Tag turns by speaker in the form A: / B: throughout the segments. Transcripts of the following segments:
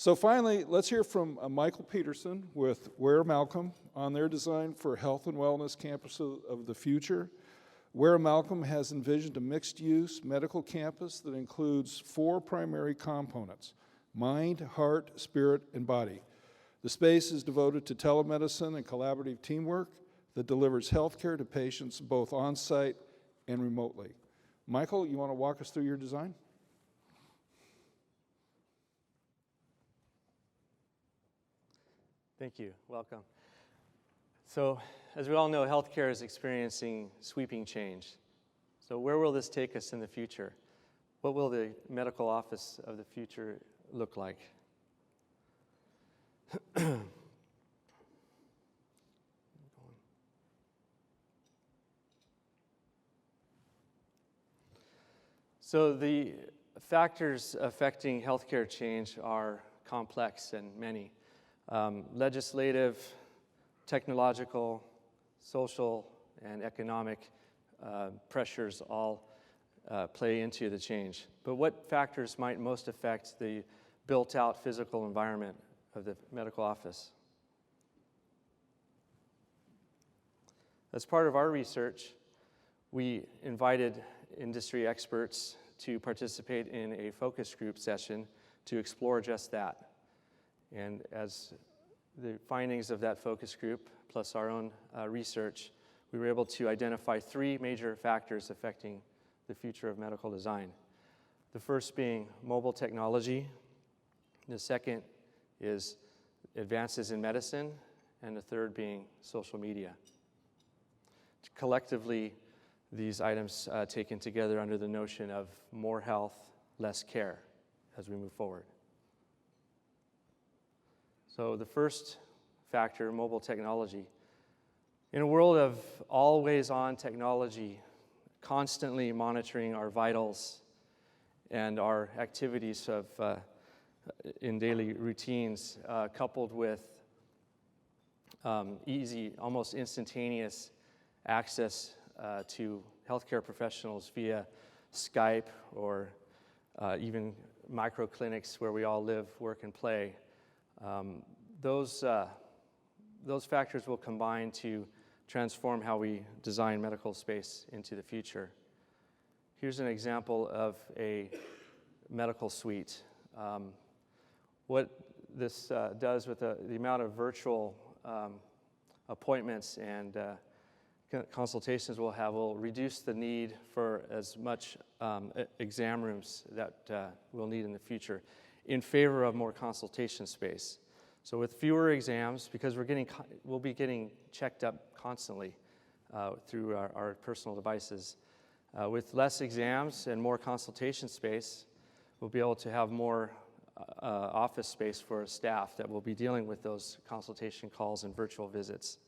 A: So finally, let's hear from Michael Peterson with Ware Malcomb on their design for Health and Wellness Campus of the Future. Ware Malcomb has envisioned a mixed-use medical campus that includes 4 primary components: mind, heart, spirit, and body. The space is devoted to telemedicine and collaborative teamwork that delivers healthcare to patients both on-site and remotely. Michael, you want to walk us through your design?
B: Thank you. Welcome. So, as we all know, healthcare is experiencing sweeping change. So where will this take us in the future? What will the medical office of the future look like? So the factors affecting healthcare change are complex and many. Legislative, technological, social, and economic pressures all play into the change. But what factors might most affect the built-out physical environment of the medical office? As part of our research, we invited industry experts to participate in a focus group session to explore just that. And as the findings of that focus group, plus our own research, we were able to identify 3 major factors affecting the future of medical design. The first being mobile technology, the second is advances in medicine, and the third being social media. Collectively, these items taken together under the notion of more health, less care as we move forward. So the first factor, mobile technology. In a world of always-on technology, constantly monitoring our vitals and our activities in daily routines, coupled with easy, almost instantaneous access to healthcare professionals via Skype or even microclinics where we all live, work, and play. Those factors will combine to transform how we design medical space into the future. Here's an example of a medical suite. What this does with the amount of virtual appointments and consultations we'll have will reduce the need for as much exam rooms that we'll need in the future in favor of more consultation space. So with fewer exams, because we'll be getting checked up constantly through our personal devices, with less exams and more consultation space, we'll be able to have more office space for staff that will be dealing with those consultation calls and virtual visits.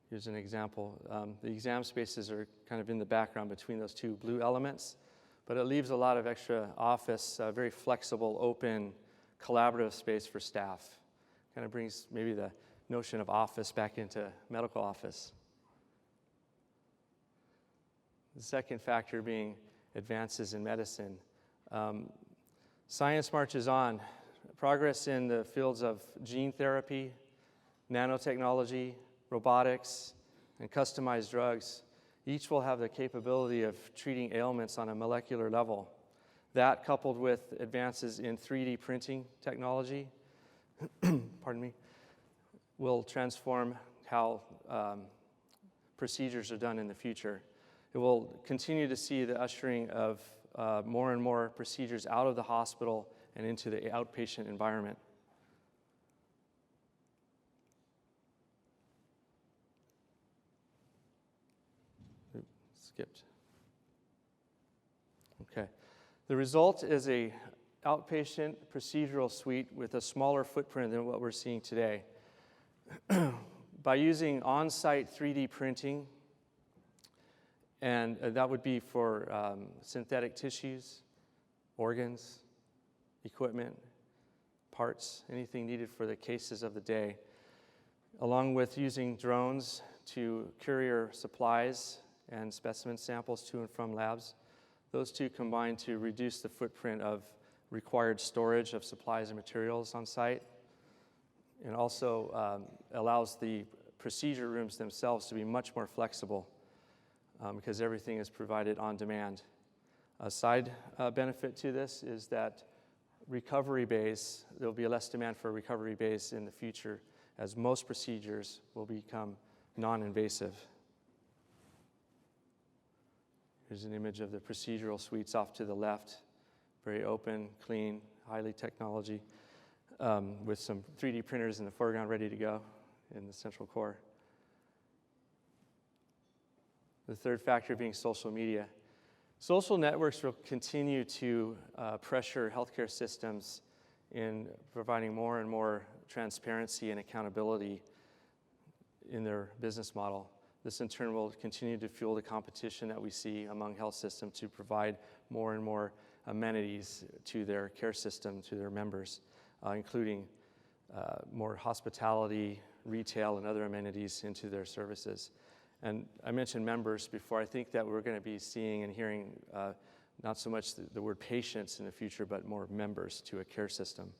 B: Here's an example. The exam spaces are kind of in the background between those 2 blue elements, but it leaves a lot of extra office, very flexible, open, collaborative space for staff. Kind of brings maybe the notion of office back into medical office. The second factor being advances in medicine. Science marches on. Progress in the fields of gene therapy, nanotechnology, robotics, and customized drugs, each will have the capability of treating ailments on a molecular level. That, coupled with advances in 3D printing technology, will transform how procedures are done in the future. It will continue to see the ushering of more and more procedures out of the hospital and into the outpatient environment. Skipped. Okay. The result is a outpatient procedural suite with a smaller footprint than what we're seeing today. By using on-site 3D printing, and that would be for synthetic tissues, organs, equipment, parts, anything needed for the cases of the day, along with using drones to courier supplies and specimen samples to and from labs. Those 2 combine to reduce the footprint of required storage of supplies and materials on site, and also allows the procedure rooms themselves to be much more flexible because everything is provided on demand. A side benefit to this is that recovery bays, there'll be less demand for recovery bays in the future as most procedures will become non-invasive. Here's an image of the procedural suites off to the left. Very open, clean, highly technology, with some 3D printers in the foreground ready to go in the central core. The third factor being social media. Social networks will continue to pressure healthcare systems in providing more and more transparency and accountability in their business model. This in turn will continue to fuel the competition that we see among health systems to provide more and more amenities to their care system, to their members, including more hospitality, retail, and other amenities into their services. And I mentioned members before. I think that we're going to be seeing and hearing not so much the word patients in the future, but more members to a care system.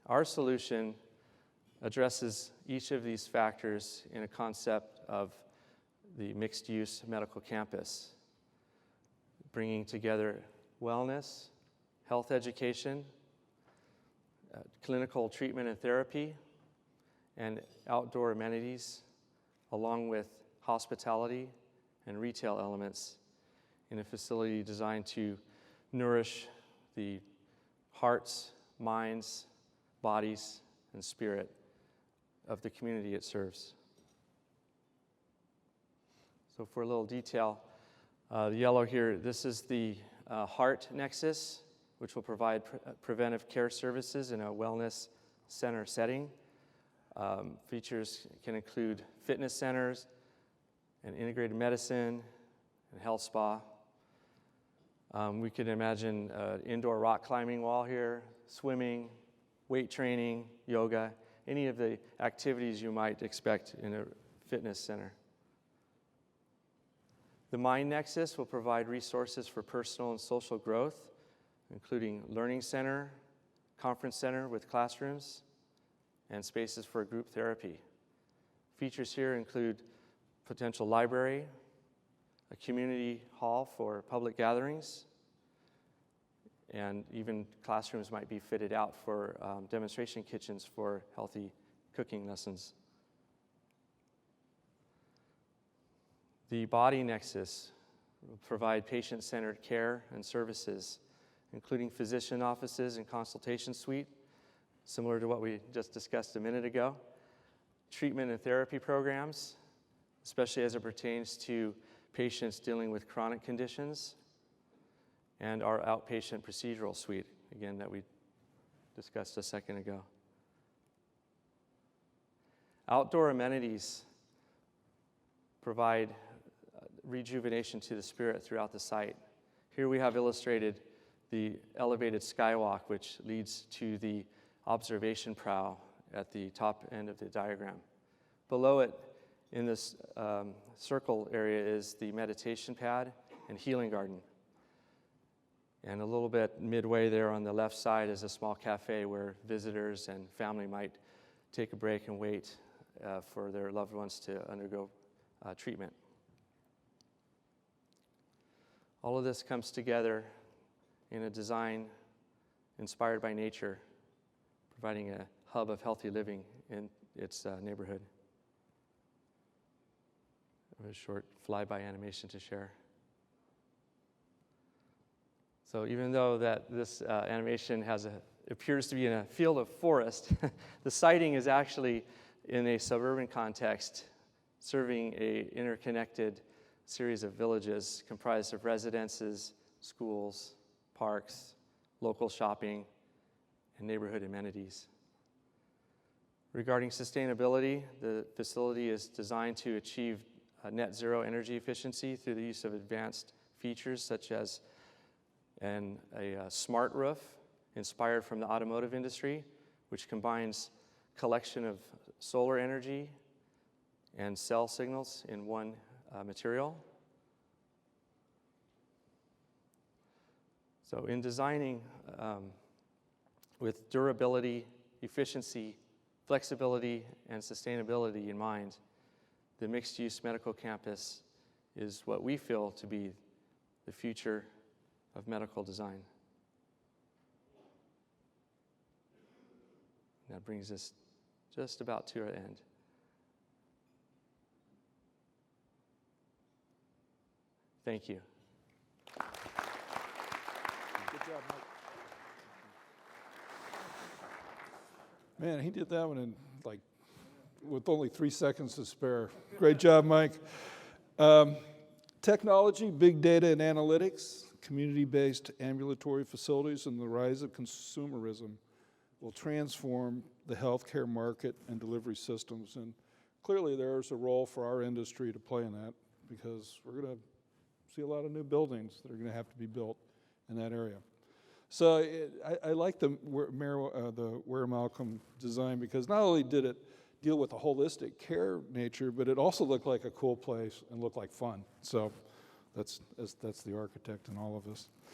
B: Our solution addresses each of these factors in a concept of the mixed-use medical campus, bringing together wellness, health education, clinical treatment and therapy, and outdoor amenities, along with hospitality and retail elements in a facility designed to nourish the hearts, minds, bodies, and spirit of the community it serves. So for a little detail, the yellow here, this is the heart nexus, which will provide preventive care services in a wellness center setting. Features can include fitness centers and integrated medicine and health spa. We could imagine an indoor rock climbing wall here, swimming, weight training, yoga, any of the activities you might expect in a fitness center. The Mind Nexus will provide resources for personal and social growth, including learning center, conference center with classrooms, and spaces for group therapy. Features here include potential library, a community hall for public gatherings, and even classrooms might be fitted out for demonstration kitchens for healthy cooking lessons. The Body Nexus will provide patient-centered care and services, including physician offices and consultation suite, similar to what we just discussed a minute ago, treatment and therapy programs, especially as it pertains to patients dealing with chronic conditions, and our outpatient procedural suite, again, that we discussed a second ago. Outdoor amenities provide rejuvenation to the spirit throughout the site. Here we have illustrated the elevated skywalk, which leads to the observation prow at the top end of the diagram. Below it, in this circle area, is the meditation pad and healing garden. And a little bit midway there on the left side is a small cafe where visitors and family might take a break and wait for their loved ones to undergo treatment. All of this comes together in a design inspired by nature, providing a hub of healthy living in its neighborhood. I have a short flyby animation to share. So even though that this animation appears to be in a field of forest, the siting is actually in a suburban context, serving an interconnected series of villages comprised of residences, schools, parks, local shopping, and neighborhood amenities. Regarding sustainability, the facility is designed to achieve net zero energy efficiency through the use of advanced features such as a smart roof inspired from the automotive industry, which combines collection of solar energy and cell signals in one material. So in designing with durability, efficiency, flexibility, and sustainability in mind, the mixed-use medical campus is what we feel to be the future of medical design. That brings us just about to our end. Thank you.
A: Good job, Mike. Man, he did that one in with only 3 seconds to spare. Great job, Mike. Technology, big data and analytics, community-based ambulatory facilities, and the rise of consumerism will transform the healthcare market and delivery systems. And clearly there's a role for our industry to play in that, because we're going to see a lot of new buildings that are going to have to be built in that area. So I like the Ware Malcomb design, because not only did it deal with the holistic care nature, but it also looked like a cool place and looked like fun. So that's the architect in all of us.